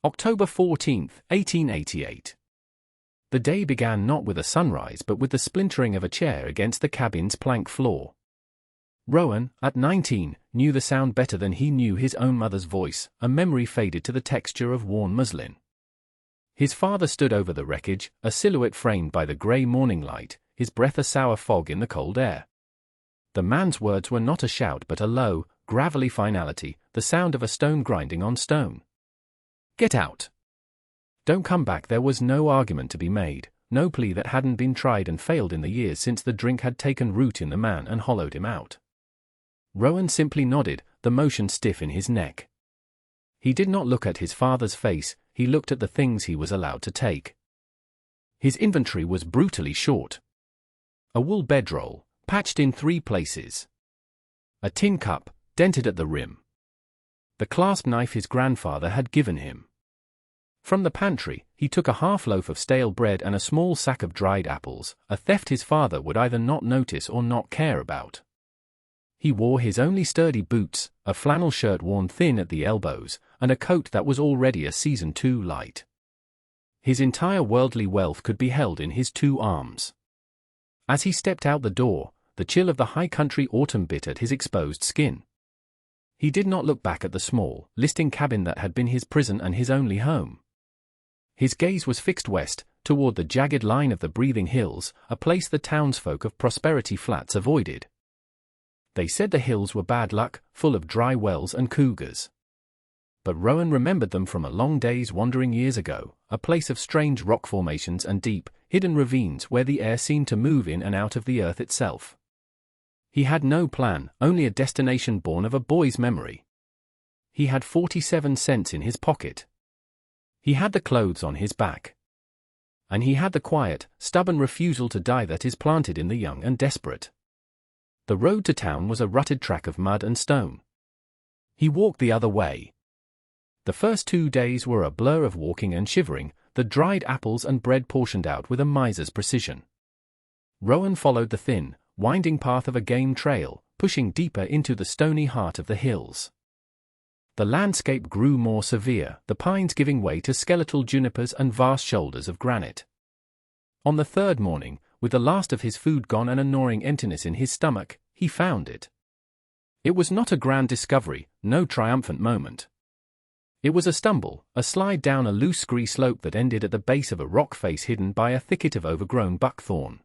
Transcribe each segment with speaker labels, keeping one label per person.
Speaker 1: October 14, 1888. The day began not with a sunrise but with the splintering of a chair against the cabin's plank floor. Rowan, at 19, knew the sound better than he knew his own mother's voice, a memory faded to the texture of worn muslin. His father stood over the wreckage, a silhouette framed by the grey morning light, his breath a sour fog in the cold air. The man's words were not a shout but a low, gravelly finality, the sound of a stone grinding on stone. "Get out! Don't come back." There was no argument to be made, no plea that hadn't been tried and failed in the years since the drink had taken root in the man and hollowed him out. Rowan simply nodded, the motion stiff in his neck. He did not look at his father's face, he looked at the things he was allowed to take. His inventory was brutally short. A wool bedroll, patched in 3 places. A tin cup, dented at the rim. The clasp knife his grandfather had given him. From the pantry, he took a half loaf of stale bread and a small sack of dried apples, a theft his father would either not notice or not care about. He wore his only sturdy boots, a flannel shirt worn thin at the elbows, and a coat that was already a season too light. His entire worldly wealth could be held in his 2 arms. As he stepped out the door, the chill of the high country autumn bit at his exposed skin. He did not look back at the small, listing cabin that had been his prison and his only home. His gaze was fixed west, toward the jagged line of the breathing hills, a place the townsfolk of Prosperity Flats avoided. They said the hills were bad luck, full of dry wells and cougars. But Rowan remembered them from a long day's wandering years ago, a place of strange rock formations and deep, hidden ravines where the air seemed to move in and out of the earth itself. He had no plan, only a destination born of a boy's memory. He had 47 cents in his pocket. He had the clothes on his back. And he had the quiet, stubborn refusal to die that is planted in the young and desperate. The road to town was a rutted track of mud and stone. He walked the other way. The first 2 days were a blur of walking and shivering, the dried apples and bread portioned out with a miser's precision. Rowan followed the thin, winding path of a game trail, pushing deeper into the stony heart of the hills. The landscape grew more severe, the pines giving way to skeletal junipers and vast shoulders of granite. On the 3rd morning, with the last of his food gone and a gnawing emptiness in his stomach, he found it. It was not a grand discovery, no triumphant moment. It was a stumble, a slide down a loose scree slope that ended at the base of a rock face hidden by a thicket of overgrown buckthorn.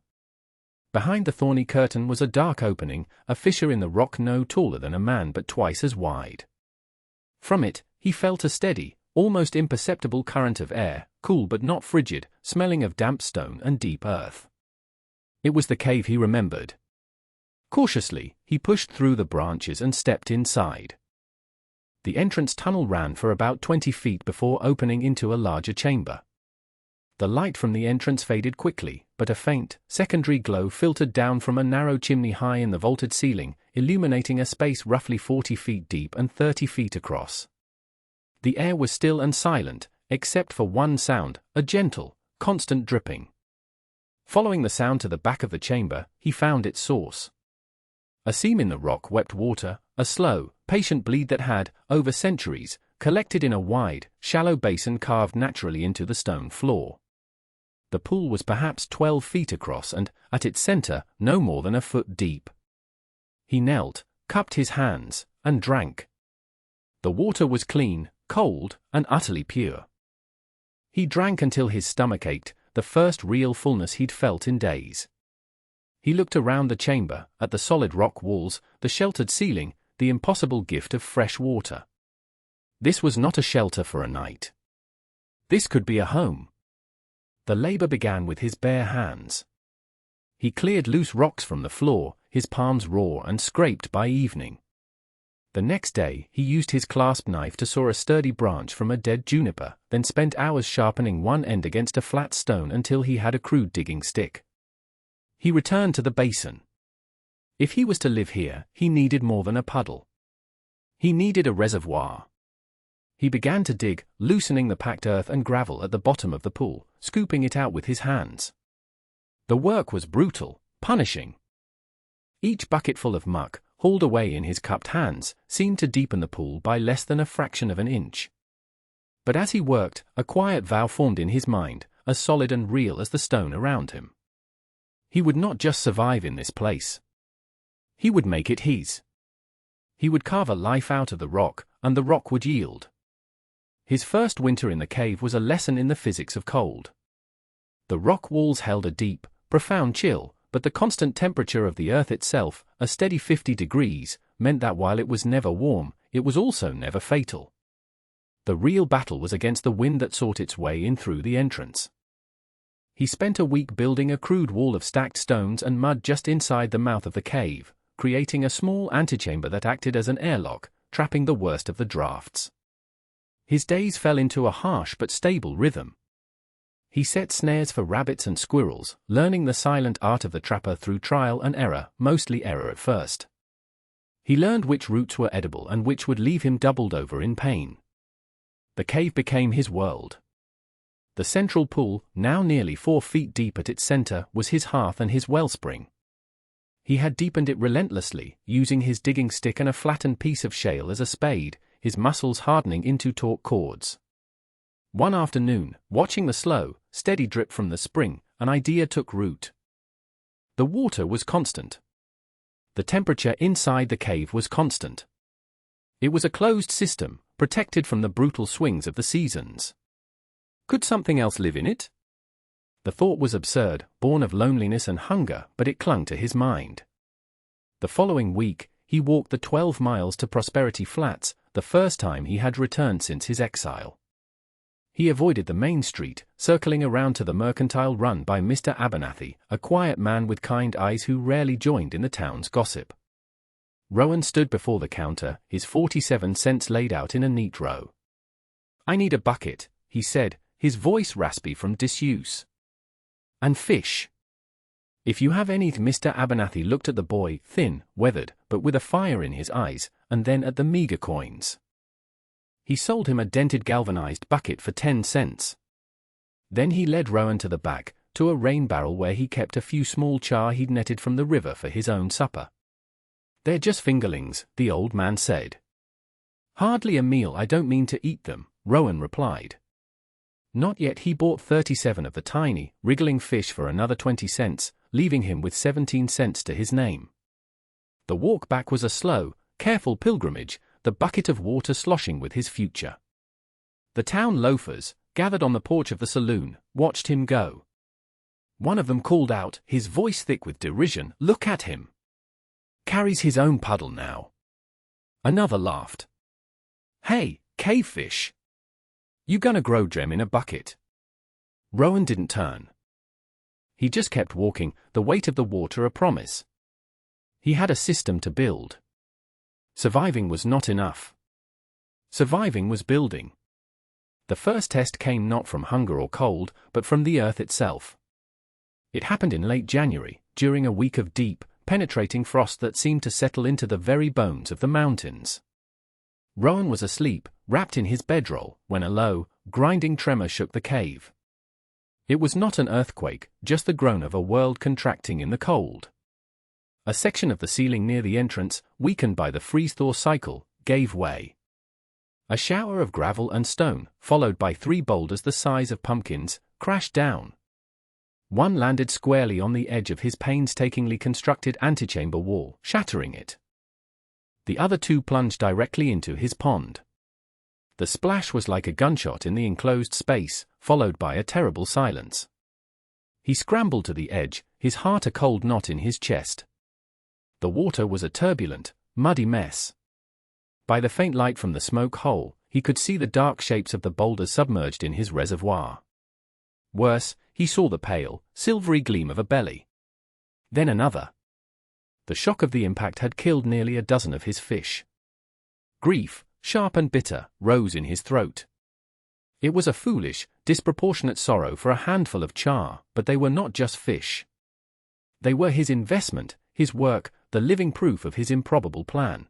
Speaker 1: Behind the thorny curtain was a dark opening, a fissure in the rock no taller than a man but twice as wide. From it, he felt a steady, almost imperceptible current of air, cool but not frigid, smelling of damp stone and deep earth. It was the cave he remembered. Cautiously, he pushed through the branches and stepped inside. The entrance tunnel ran for about 20 feet before opening into a larger chamber. The light from the entrance faded quickly, but a faint, secondary glow filtered down from a narrow chimney high in the vaulted ceiling, illuminating a space roughly 40 feet deep and 30 feet across. The air was still and silent, except for one sound, a gentle, constant dripping. Following the sound to the back of the chamber, he found its source. A seam in the rock wept water, a slow, patient bleed that had, over centuries, collected in a wide, shallow basin carved naturally into the stone floor. The pool was perhaps 12 feet across and, at its center, no more than a foot deep. He knelt, cupped his hands, and drank. The water was clean, cold, and utterly pure. He drank until his stomach ached, the first real fullness he'd felt in days. He looked around the chamber, at the solid rock walls, the sheltered ceiling, the impossible gift of fresh water. This was not a shelter for a night. This could be a home. The labor began with his bare hands. He cleared loose rocks from the floor, his palms raw and scraped by evening. The next day, he used his clasp knife to saw a sturdy branch from a dead juniper, then spent hours sharpening one end against a flat stone until he had a crude digging stick. He returned to the basin. If he was to live here, he needed more than a puddle. He needed a reservoir. He began to dig, loosening the packed earth and gravel at the bottom of the pool, scooping it out with his hands. The work was brutal, punishing. Each bucketful of muck, hauled away in his cupped hands, seemed to deepen the pool by less than a fraction of an inch. But as he worked, a quiet vow formed in his mind, as solid and real as the stone around him. He would not just survive in this place. He would make it his. He would carve a life out of the rock, and the rock would yield. His first winter in the cave was a lesson in the physics of cold. The rock walls held a deep, profound chill, but the constant temperature of the earth itself, a steady 50 degrees, meant that while it was never warm, it was also never fatal. The real battle was against the wind that sought its way in through the entrance. He spent a week building a crude wall of stacked stones and mud just inside the mouth of the cave, creating a small antechamber that acted as an airlock, trapping the worst of the drafts. His days fell into a harsh but stable rhythm. He set snares for rabbits and squirrels, learning the silent art of the trapper through trial and error, mostly error at first. He learned which roots were edible and which would leave him doubled over in pain. The cave became his world. The central pool, now nearly 4 feet deep at its center, was his hearth and his wellspring. He had deepened it relentlessly, using his digging stick and a flattened piece of shale as a spade, his muscles hardening into taut cords. One afternoon, watching the slow, steady drip from the spring, an idea took root. The water was constant. The temperature inside the cave was constant. It was a closed system, protected from the brutal swings of the seasons. Could something else live in it? The thought was absurd, born of loneliness and hunger, but it clung to his mind. The following week, he walked the 12 miles to Prosperity Flats, the first time he had returned since his exile. He avoided the main street, circling around to the mercantile run by Mr. Abernathy, a quiet man with kind eyes who rarely joined in the town's gossip. Rowan stood before the counter, his 47 cents laid out in a neat row. "I need a bucket," he said, his voice raspy from disuse. "And fish." "If you have any." Mr. Abernathy looked at the boy, thin, weathered, but with a fire in his eyes, and then at the meager coins. He sold him a dented galvanized bucket for 10 cents. Then he led Rowan to the back, to a rain barrel where he kept a few small char he'd netted from the river for his own supper. "They're just fingerlings," the old man said. "Hardly a meal. I don't mean to eat them," Rowan replied. Not yet. He bought 37 of the tiny, wriggling fish for another 20 cents, leaving him with 17 cents to his name. The walk back was a slow, careful pilgrimage, the bucket of water sloshing with his future. The town loafers, gathered on the porch of the saloon, watched him go. One of them called out, his voice thick with derision, "Look at him! Carries his own puddle now." Another laughed. "Hey, cavefish! You gonna grow them in a bucket?" Rowan didn't turn. He just kept walking, the weight of the water a promise. He had a system to build. Surviving was not enough. Surviving was building. The first test came not from hunger or cold, but from the earth itself. It happened in late January, during a week of deep, penetrating frost that seemed to settle into the very bones of the mountains. Rowan was asleep, wrapped in his bedroll, when a low, grinding tremor shook the cave. It was not an earthquake, just the groan of a world contracting in the cold. A section of the ceiling near the entrance, weakened by the freeze-thaw cycle, gave way. A shower of gravel and stone, followed by 3 boulders the size of pumpkins, crashed down. One landed squarely on the edge of his painstakingly constructed antechamber wall, shattering it. The other 2 plunged directly into his pond. The splash was like a gunshot in the enclosed space, followed by a terrible silence. He scrambled to the edge, his heart a cold knot in his chest. The water was a turbulent, muddy mess. By the faint light from the smoke hole, he could see the dark shapes of the boulders submerged in his reservoir. Worse, he saw the pale, silvery gleam of a belly. Then another. The shock of the impact had killed nearly a dozen of his fish. Grief, sharp and bitter, rose in his throat. It was a foolish, disproportionate sorrow for a handful of char, but they were not just fish. They were his investment, his work, the living proof of his improbable plan.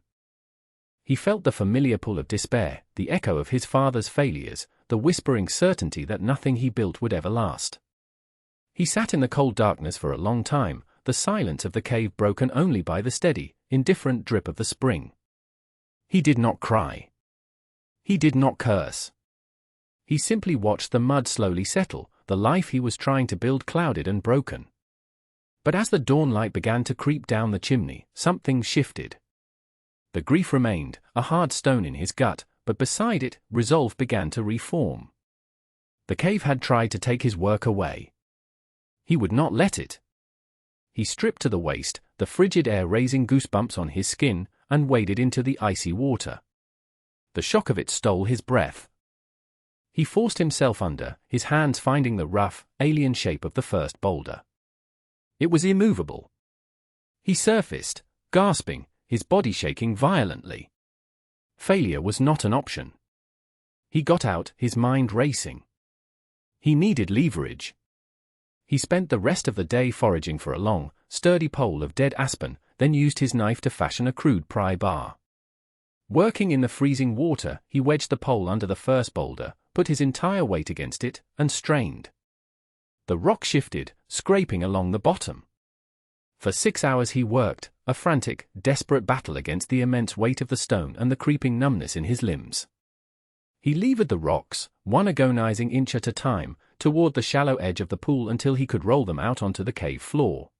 Speaker 1: He felt the familiar pull of despair, the echo of his father's failures, the whispering certainty that nothing he built would ever last. He sat in the cold darkness for a long time, the silence of the cave broken only by the steady, indifferent drip of the spring. He did not cry. He did not curse. He simply watched the mud slowly settle, the life he was trying to build clouded and broken. But as the dawn light began to creep down the chimney, something shifted. The grief remained, a hard stone in his gut, but beside it, resolve began to reform. The cave had tried to take his work away. He would not let it. He stripped to the waist, the frigid air raising goosebumps on his skin, and waded into the icy water. The shock of it stole his breath. He forced himself under, his hands finding the rough, alien shape of the first boulder. It was immovable. He surfaced, gasping, his body shaking violently. Failure was not an option. He got out, his mind racing. He needed leverage. He spent the rest of the day foraging for a long, sturdy pole of dead aspen, then used his knife to fashion a crude pry bar. Working in the freezing water, he wedged the pole under the first boulder, put his entire weight against it, and strained. The rock shifted, scraping along the bottom. For 6 hours he worked, a frantic, desperate battle against the immense weight of the stone and the creeping numbness in his limbs. He levered the rocks, one agonizing inch at a time, toward the shallow edge of the pool until he could roll them out onto the cave floor.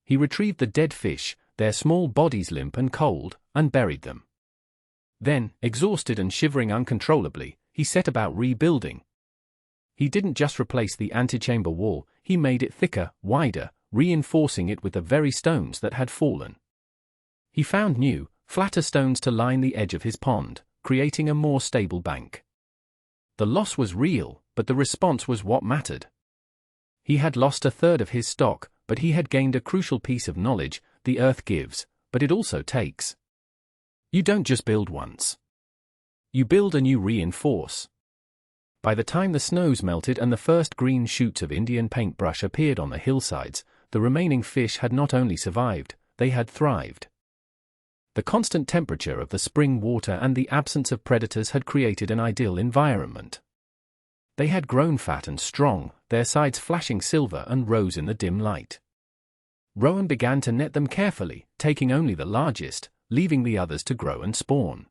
Speaker 1: He retrieved the dead fish, their small bodies limp and cold, and buried them. Then, exhausted and shivering uncontrollably, he set about rebuilding. He didn't just replace the antechamber wall, he made it thicker, wider, reinforcing it with the very stones that had fallen. He found new, flatter stones to line the edge of his pond, creating a more stable bank. The loss was real, but the response was what mattered. He had lost a third of his stock, but he had gained a crucial piece of knowledge: the earth gives, but it also takes. You don't just build once. You build and you reinforce. By the time the snows melted and the first green shoots of Indian paintbrush appeared on the hillsides, the remaining fish had not only survived, they had thrived. The constant temperature of the spring water and the absence of predators had created an ideal environment. They had grown fat and strong, their sides flashing silver and rose in the dim light. Rowan began to net them carefully, taking only the largest, leaving the others to grow and spawn.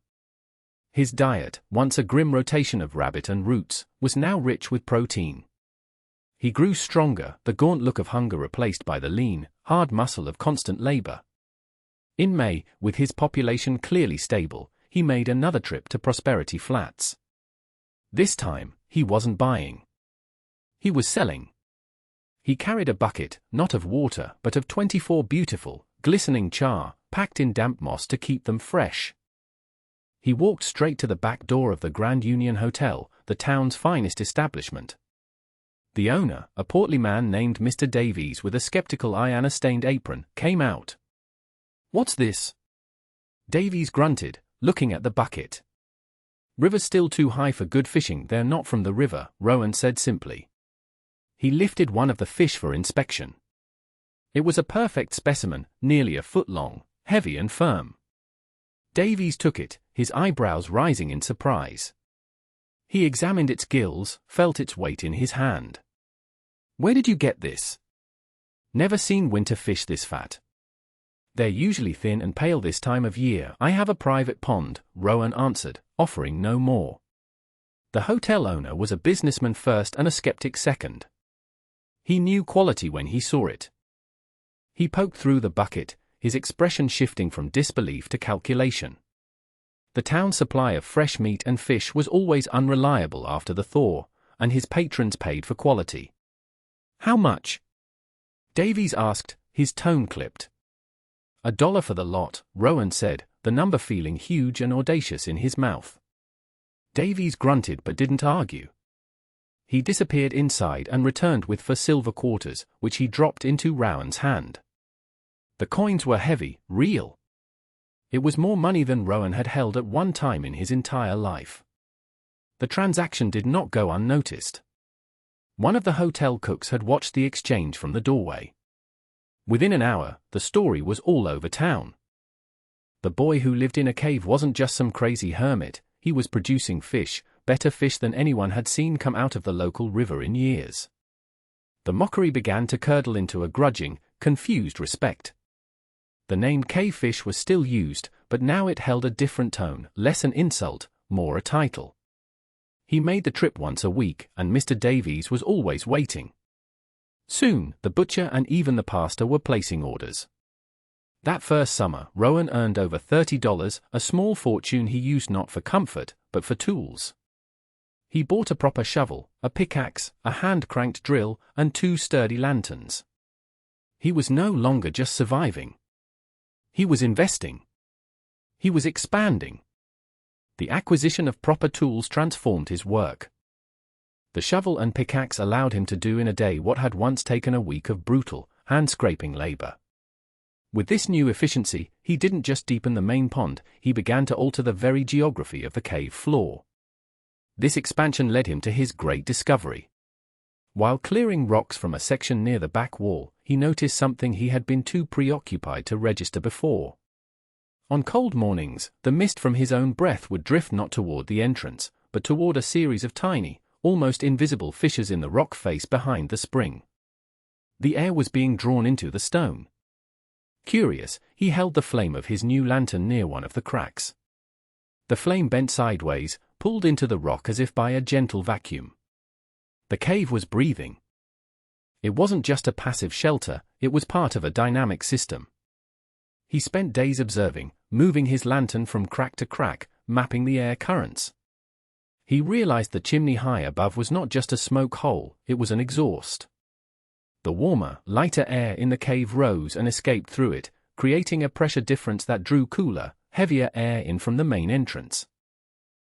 Speaker 1: His diet, once a grim rotation of rabbit and roots, was now rich with protein. He grew stronger, the gaunt look of hunger replaced by the lean, hard muscle of constant labor. In May, with his population clearly stable, he made another trip to Prosperity Flats. This time, he wasn't buying. He was selling. He carried a bucket, not of water, but of 24 beautiful, glistening char, packed in damp moss to keep them fresh. He walked straight to the back door of the Grand Union Hotel, the town's finest establishment. The owner, a portly man named Mr. Davies with a skeptical eye and a stained apron, came out. "What's this?" Davies grunted, looking at the bucket. "River's still too high for good fishing, they're not from the river," Rowan said simply. He lifted one of the fish for inspection. It was a perfect specimen, nearly a foot long, heavy and firm. Davies took it, his eyebrows rising in surprise. He examined its gills, felt its weight in his hand. "Where did you get this?" "Never seen winter fish this fat. They're usually thin and pale this time of year. I have a private pond," Rowan answered, offering no more. The hotel owner was a businessman first and a skeptic second. He knew quality when he saw it. He poked through the bucket, his expression shifting from disbelief to calculation. The town's supply of fresh meat and fish was always unreliable after the thaw, and his patrons paid for quality. "How much?" Davies asked, his tone clipped. $1 for the lot," Rowan said, the number feeling huge and audacious in his mouth. Davies grunted but didn't argue. He disappeared inside and returned with 4 silver quarters, which he dropped into Rowan's hand. The coins were heavy, real. It was more money than Rowan had held at one time in his entire life. The transaction did not go unnoticed. One of the hotel cooks had watched the exchange from the doorway. Within an hour, the story was all over town. The boy who lived in a cave wasn't just some crazy hermit, he was producing fish, better fish than anyone had seen come out of the local river in years. The mockery began to curdle into a grudging, confused respect. The name cavefish was still used, but now it held a different tone, less an insult, more a title. He made the trip once a week, and Mr. Davies was always waiting. Soon, the butcher and even the pastor were placing orders. That first summer, Rowan earned over $30, a small fortune he used not for comfort, but for tools. He bought a proper shovel, a pickaxe, a hand-cranked drill, and 2 sturdy lanterns. He was no longer just surviving. He was investing. He was expanding. The acquisition of proper tools transformed his work. The shovel and pickaxe allowed him to do in a day what had once taken a week of brutal, hand-scraping labor. With this new efficiency, he didn't just deepen the main pond, he began to alter the very geography of the cave floor. This expansion led him to his great discovery. While clearing rocks from a section near the back wall, he noticed something he had been too preoccupied to register before. On cold mornings, the mist from his own breath would drift not toward the entrance, but toward a series of tiny, almost invisible fissures in the rock face behind the spring. The air was being drawn into the stone. Curious, he held the flame of his new lantern near one of the cracks. The flame bent sideways, pulled into the rock as if by a gentle vacuum. The cave was breathing. It wasn't just a passive shelter, it was part of a dynamic system. He spent days observing, moving his lantern from crack to crack, mapping the air currents. He realized the chimney high above was not just a smoke hole, it was an exhaust. The warmer, lighter air in the cave rose and escaped through it, creating a pressure difference that drew cooler, heavier air in from the main entrance.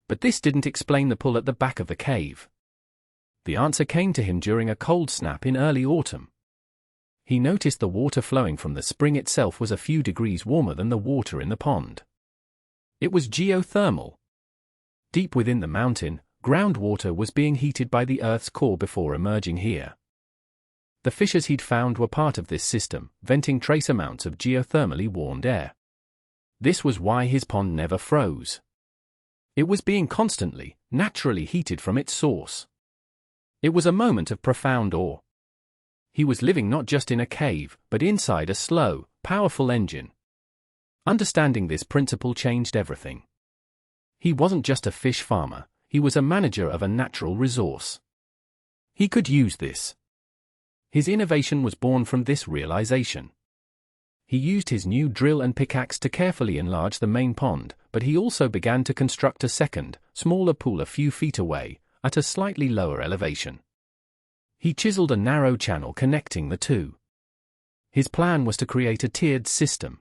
Speaker 1: But this didn't explain the pull at the back of the cave. The answer came to him during a cold snap in early autumn. He noticed the water flowing from the spring itself was a few degrees warmer than the water in the pond. It was geothermal. Deep within the mountain, groundwater was being heated by the Earth's core before emerging here. The fissures he'd found were part of this system, venting trace amounts of geothermally warmed air. This was why his pond never froze. It was being constantly, naturally heated from its source. It was a moment of profound awe. He was living not just in a cave, but inside a slow, powerful engine. Understanding this principle changed everything. He wasn't just a fish farmer, he was a manager of a natural resource. He could use this. His innovation was born from this realization. He used his new drill and pickaxe to carefully enlarge the main pond, but he also began to construct a second, smaller pool a few feet away, at a slightly lower elevation. He chiseled a narrow channel connecting the two. His plan was to create a tiered system.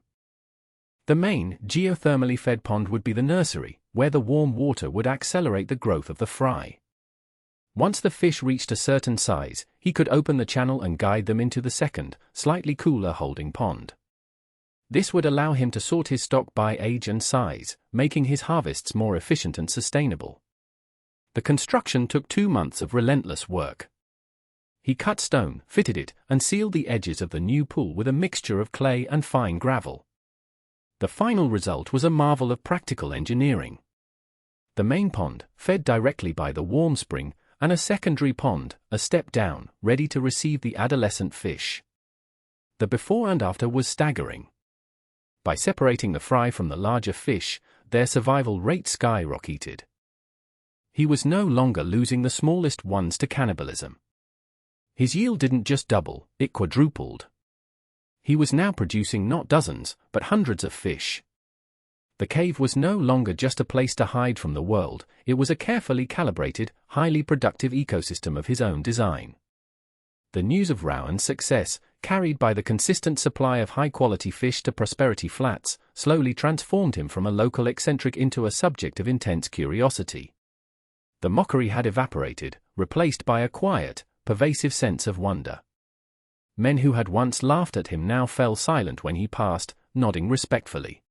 Speaker 1: The main, geothermally fed pond would be the nursery, where the warm water would accelerate the growth of the fry. Once the fish reached a certain size, he could open the channel and guide them into the second, slightly cooler holding pond. This would allow him to sort his stock by age and size, making his harvests more efficient and sustainable. The construction took 2 months of relentless work. He cut stone, fitted it, and sealed the edges of the new pool with a mixture of clay and fine gravel. The final result was a marvel of practical engineering. The main pond, fed directly by the warm spring, and a secondary pond, a step down, ready to receive the adolescent fish. The before and after was staggering. By separating the fry from the larger fish, their survival rate skyrocketed. He was no longer losing the smallest ones to cannibalism. His yield didn't just double, it quadrupled. He was now producing not dozens, but hundreds of fish. The cave was no longer just a place to hide from the world, it was a carefully calibrated, highly productive ecosystem of his own design. The news of Rowan's success, carried by the consistent supply of high-quality fish to Prosperity Flats, slowly transformed him from a local eccentric into a subject of intense curiosity. The mockery had evaporated, replaced by a quiet, pervasive sense of wonder. Men who had once laughed at him now fell silent when he passed, nodding respectfully.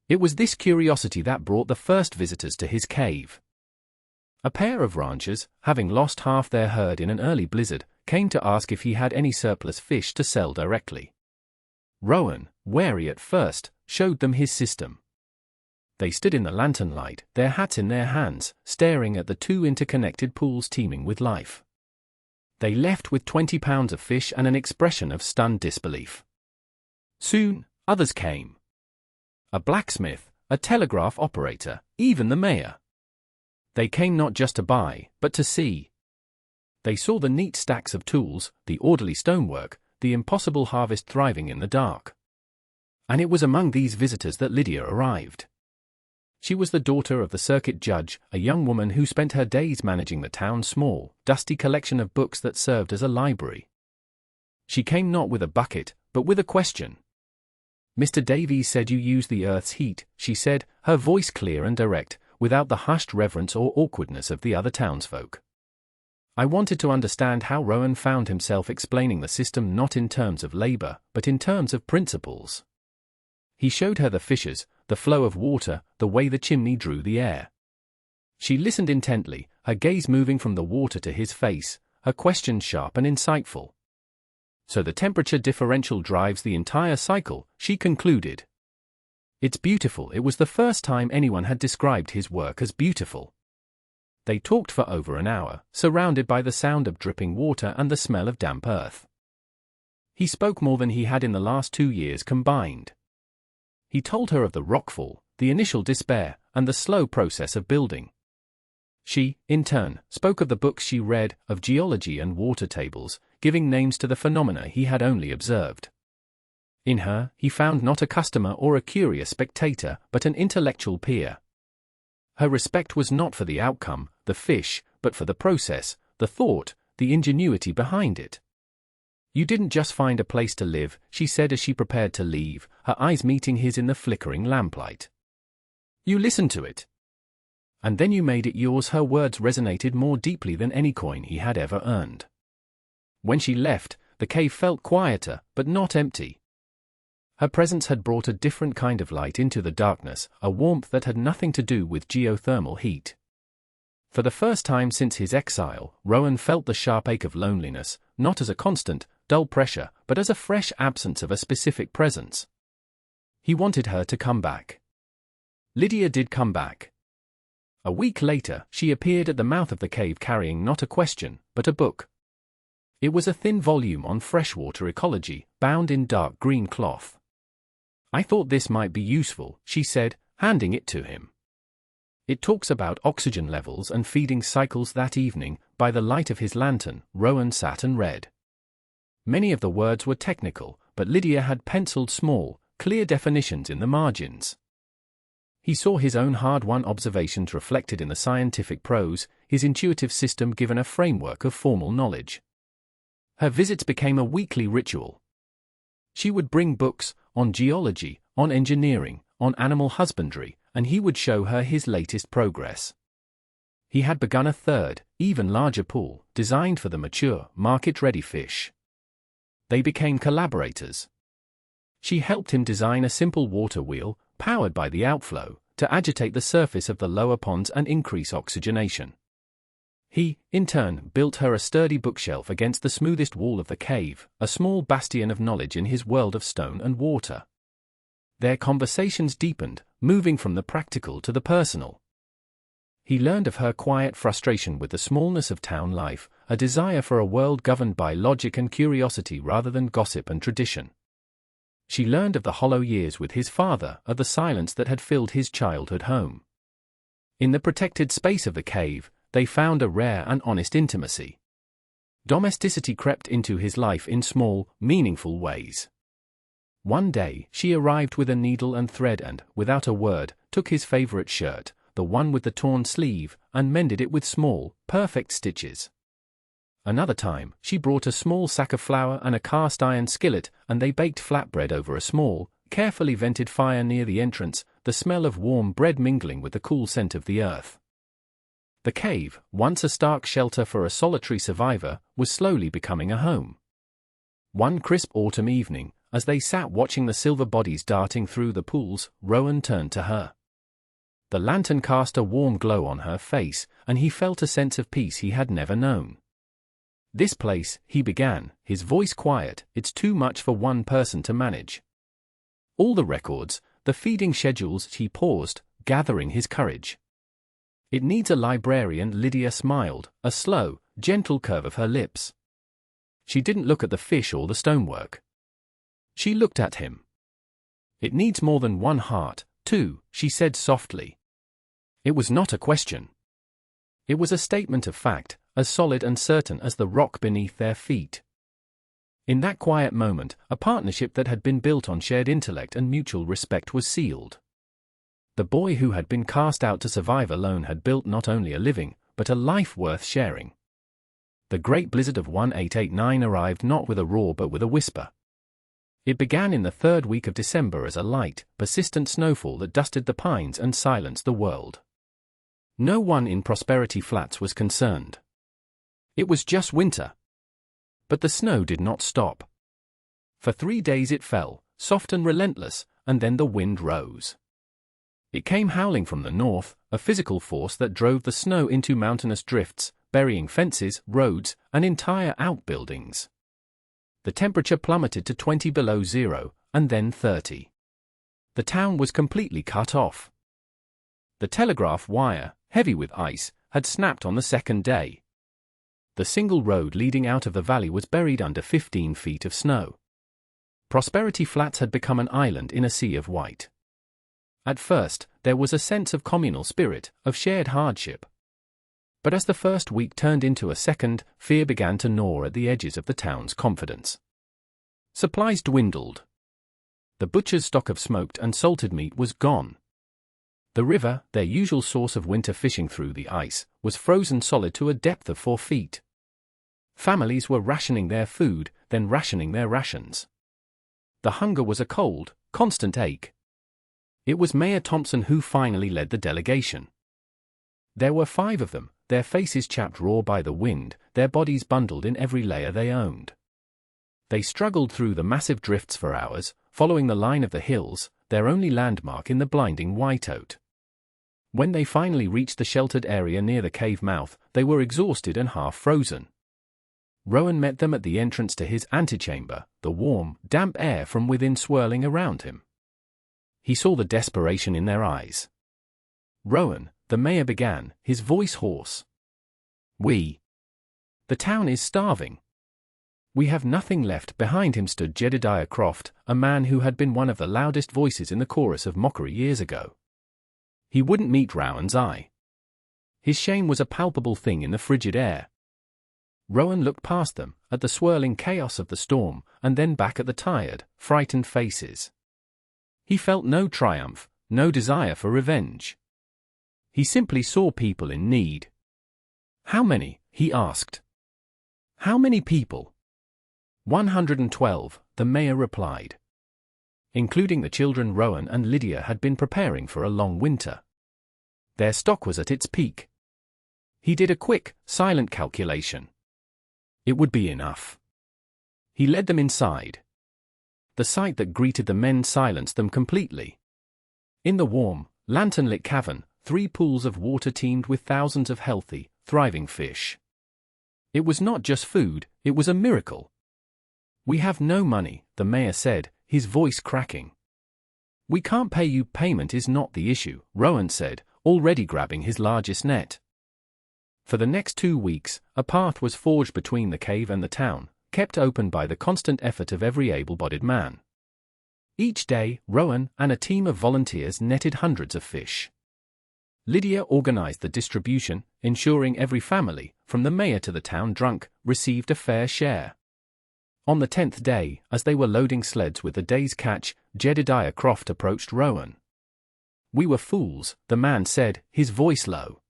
Speaker 1: It was this curiosity that brought the first visitors to his cave. A pair of ranchers, having lost half their herd in an early blizzard, came to ask if he had any surplus fish to sell directly. Rowan, wary at first, showed them his system. They stood in the lantern light, their hats in their hands, staring at the 2 interconnected pools teeming with life. They left with 20 pounds of fish and an expression of stunned disbelief. Soon, others came. A blacksmith, a telegraph operator, even the mayor. They came not just to buy, but to see. They saw the neat stacks of tools, the orderly stonework, the impossible harvest thriving in the dark. And it was among these visitors that Lydia arrived. She was the daughter of the circuit judge, a young woman who spent her days managing the town's small, dusty collection of books that served as a library. She came not with a bucket, but with a question. "Mr. Davies said you use the earth's heat," she said, her voice clear and direct, without the hushed reverence or awkwardness of the other townsfolk. I wanted to understand how Rowan found himself explaining the system not in terms of labor, but in terms of principles. He showed her the fissures, the flow of water, the way the chimney drew the air. She listened intently, her gaze moving from the water to his face, her questions sharp and insightful. "So the temperature differential drives the entire cycle," she concluded. "It's beautiful." It was the first time anyone had described his work as beautiful. They talked for over an hour, surrounded by the sound of dripping water and the smell of damp earth. He spoke more than he had in the last 2 years combined. He told her of the rockfall, the initial despair, and the slow process of building. She, in turn, spoke of the books she read, of geology and water tables, giving names to the phenomena he had only observed. In her, he found not a customer or a curious spectator, but an intellectual peer. Her respect was not for the outcome, the fish, but for the process, the thought, the ingenuity behind it. "You didn't just find a place to live," she said as she prepared to leave, her eyes meeting his in the flickering lamplight. "You listened to it. And then you made it yours." Her words resonated more deeply than any coin he had ever earned. When she left, the cave felt quieter, but not empty. Her presence had brought a different kind of light into the darkness, a warmth that had nothing to do with geothermal heat. For the first time since his exile, Rowan felt the sharp ache of loneliness, not as a constant, dull pressure, but as a fresh absence of a specific presence. He wanted her to come back. Lydia did come back. A week later, she appeared at the mouth of the cave carrying not a question, but a book. It was a thin volume on freshwater ecology, bound in dark green cloth. "I thought this might be useful," she said, handing it to him. "It talks about oxygen levels and feeding cycles." That evening, by the light of his lantern, Rowan sat and read. Many of the words were technical, but Lydia had penciled small, clear definitions in the margins. He saw his own hard-won observations reflected in the scientific prose, his intuitive system given a framework of formal knowledge. Her visits became a weekly ritual. She would bring books on geology, on engineering, on animal husbandry, and he would show her his latest progress. He had begun a third, even larger pool, designed for the mature, market-ready fish. They became collaborators. She helped him design a simple water wheel, powered by the outflow, to agitate the surface of the lower ponds and increase oxygenation. He, in turn, built her a sturdy bookshelf against the smoothest wall of the cave, a small bastion of knowledge in his world of stone and water. Their conversations deepened, moving from the practical to the personal. He learned of her quiet frustration with the smallness of town life, a desire for a world governed by logic and curiosity rather than gossip and tradition. She learned of the hollow years with his father, of the silence that had filled his childhood home. In the protected space of the cave, they found a rare and honest intimacy. Domesticity crept into his life in small, meaningful ways. One day, she arrived with a needle and thread and, without a word, took his favorite shirt, the one with the torn sleeve, and mended it with small, perfect stitches. Another time, she brought a small sack of flour and a cast-iron skillet, and they baked flatbread over a small, carefully vented fire near the entrance, the smell of warm bread mingling with the cool scent of the earth. The cave, once a stark shelter for a solitary survivor, was slowly becoming a home. One crisp autumn evening, as they sat watching the silver bodies darting through the pools, Rowan turned to her. The lantern cast a warm glow on her face, and he felt a sense of peace he had never known. "This place," he began, his voice quiet, "it's too much for one person to manage. All the records, the feeding schedules." He paused, gathering his courage. "It needs a librarian." Lydia smiled, a slow, gentle curve of her lips. She didn't look at the fish or the stonework. She looked at him. "It needs more than one heart, too," she said softly. It was not a question. It was a statement of fact, as solid and certain as the rock beneath their feet. In that quiet moment, a partnership that had been built on shared intellect and mutual respect was sealed. The boy who had been cast out to survive alone had built not only a living, but a life worth sharing. The great blizzard of 1889 arrived not with a roar but with a whisper. It began in the third week of December as a light, persistent snowfall that dusted the pines and silenced the world. No one in Prosperity Flats was concerned. It was just winter. But the snow did not stop. For 3 days it fell, soft and relentless, and then the wind rose. It came howling from the north, a physical force that drove the snow into mountainous drifts, burying fences, roads, and entire outbuildings. The temperature plummeted to 20 below zero, and then 30. The town was completely cut off. The telegraph wire, heavy with ice, had snapped on the second day. The single road leading out of the valley was buried under 15 feet of snow. Prosperity Flats had become an island in a sea of white. At first, there was a sense of communal spirit, of shared hardship. But as the first week turned into a second, fear began to gnaw at the edges of the town's confidence. Supplies dwindled. The butcher's stock of smoked and salted meat was gone. The river, their usual source of winter fishing through the ice, was frozen solid to a depth of 4 feet. Families were rationing their food, then rationing their rations. The hunger was a cold, constant ache. It was Mayor Thompson who finally led the delegation. There were 5 of them, their faces chapped raw by the wind, their bodies bundled in every layer they owned. They struggled through the massive drifts for hours, following the line of the hills, their only landmark in the blinding whiteout. When they finally reached the sheltered area near the cave mouth, they were exhausted and half frozen. Rowan met them at the entrance to his antechamber, the warm, damp air from within swirling around him. He saw the desperation in their eyes. "Rowan," the mayor began, his voice hoarse. The town is starving. We have nothing left." Behind him stood Jedediah Croft, a man who had been one of the loudest voices in the chorus of mockery years ago. He wouldn't meet Rowan's eye. His shame was a palpable thing in the frigid air. Rowan looked past them, at the swirling chaos of the storm, and then back at the tired, frightened faces. He felt no triumph, no desire for revenge. He simply saw people in need. "How many?" he asked. "How many people?" 112, the mayor replied. Including the children, Rowan and Lydia had been preparing for a long winter. Their stock was at its peak. He did a quick, silent calculation. It would be enough. He led them inside. The sight that greeted the men silenced them completely. In the warm, lantern-lit cavern, 3 pools of water teemed with thousands of healthy, thriving fish. It was not just food, it was a miracle. "We have no money," the mayor said, his voice cracking. "We can't pay you." "Payment is not the issue," Rowan said, already grabbing his largest net. For the next 2 weeks, a path was forged between the cave and the town, kept open by the constant effort of every able-bodied man. Each day, Rowan and a team of volunteers netted hundreds of fish. Lydia organized the distribution, ensuring every family, from the mayor to the town drunk, received a fair share. On the 10th day, as they were loading sleds with the day's catch, Jedediah Croft approached Rowan. "We were fools," the man said, his voice low.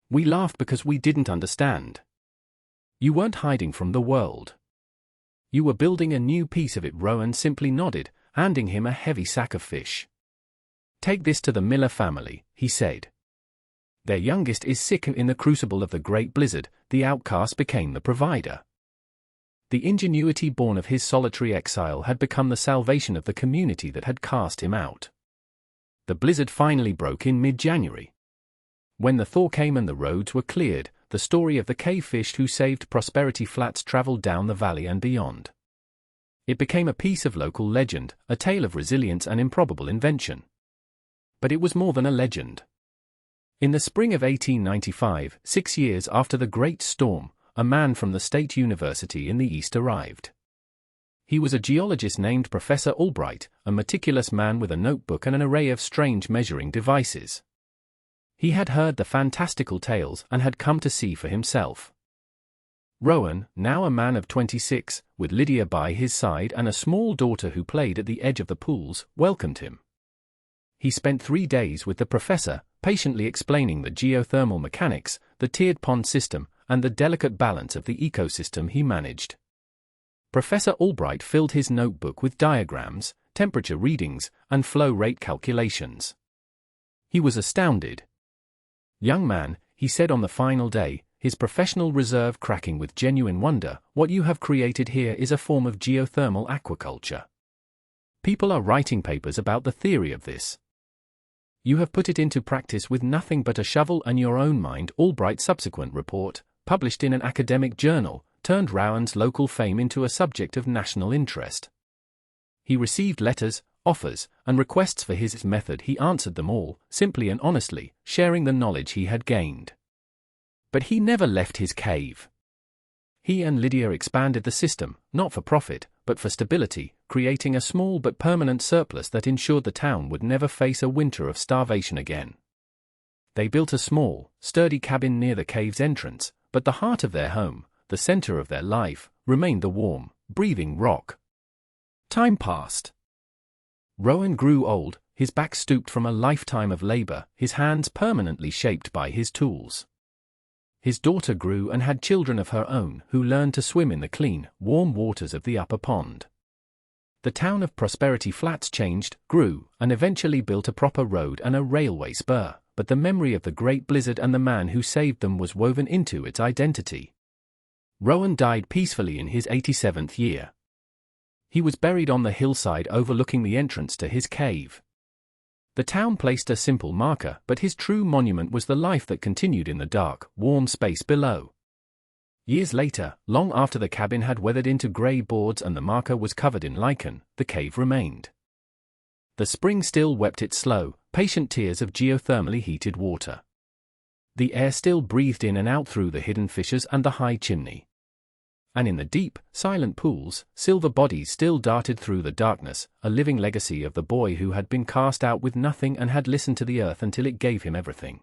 Speaker 1: "We laughed because we didn't understand. You weren't hiding from the world. You were building a new piece of it." Rowan simply nodded, handing him a heavy sack of fish. "Take this to the Miller family," he said. "Their youngest is sick." In the crucible of the great blizzard, the outcast became the provider. The ingenuity born of his solitary exile had become the salvation of the community that had cast him out. The blizzard finally broke in mid-January. When the thaw came and the roads were cleared, the story of the cave fish who saved Prosperity Flats traveled down the valley and beyond. It became a piece of local legend, a tale of resilience and improbable invention. But it was more than a legend. In the spring of 1895, 6 years after the Great Storm, a man from the State University in the East arrived. He was a geologist named Professor Albright, a meticulous man with a notebook and an array of strange measuring devices. He had heard the fantastical tales and had come to see for himself. Rowan, now a man of 26, with Lydia by his side and a small daughter who played at the edge of the pools, welcomed him. He spent 3 days with the professor, patiently explaining the geothermal mechanics, the tiered pond system, and the delicate balance of the ecosystem he managed. Professor Albright filled his notebook with diagrams, temperature readings, and flow rate calculations. He was astounded. "Young man," he said on the final day, his professional reserve cracking with genuine wonder, "what you have created here is a form of geothermal aquaculture. People are writing papers about the theory of this. You have put it into practice with nothing but a shovel and your own mind." Albright's subsequent report, published in an academic journal, turned Rowan's local fame into a subject of national interest. He received letters, offers, and requests for his method. He answered them all, simply and honestly, sharing the knowledge he had gained. But he never left his cave. He and Lydia expanded the system, not for profit, but for stability, creating a small but permanent surplus that ensured the town would never face a winter of starvation again. They built a small, sturdy cabin near the cave's entrance, but the heart of their home, the center of their life, remained the warm, breathing rock. Time passed. Rowan grew old, his back stooped from a lifetime of labor, his hands permanently shaped by his tools. His daughter grew and had children of her own who learned to swim in the clean, warm waters of the upper pond. The town of Prosperity Flats changed, grew, and eventually built a proper road and a railway spur, but the memory of the great blizzard and the man who saved them was woven into its identity. Rowan died peacefully in his 87th year. He was buried on the hillside overlooking the entrance to his cave. The town placed a simple marker, but his true monument was the life that continued in the dark, warm space below. Years later, long after the cabin had weathered into grey boards and the marker was covered in lichen, the cave remained. The spring still wept its slow, patient tears of geothermally heated water. The air still breathed in and out through the hidden fissures and the high chimney. And in the deep, silent pools, silver bodies still darted through the darkness, a living legacy of the boy who had been cast out with nothing and had listened to the earth until it gave him everything.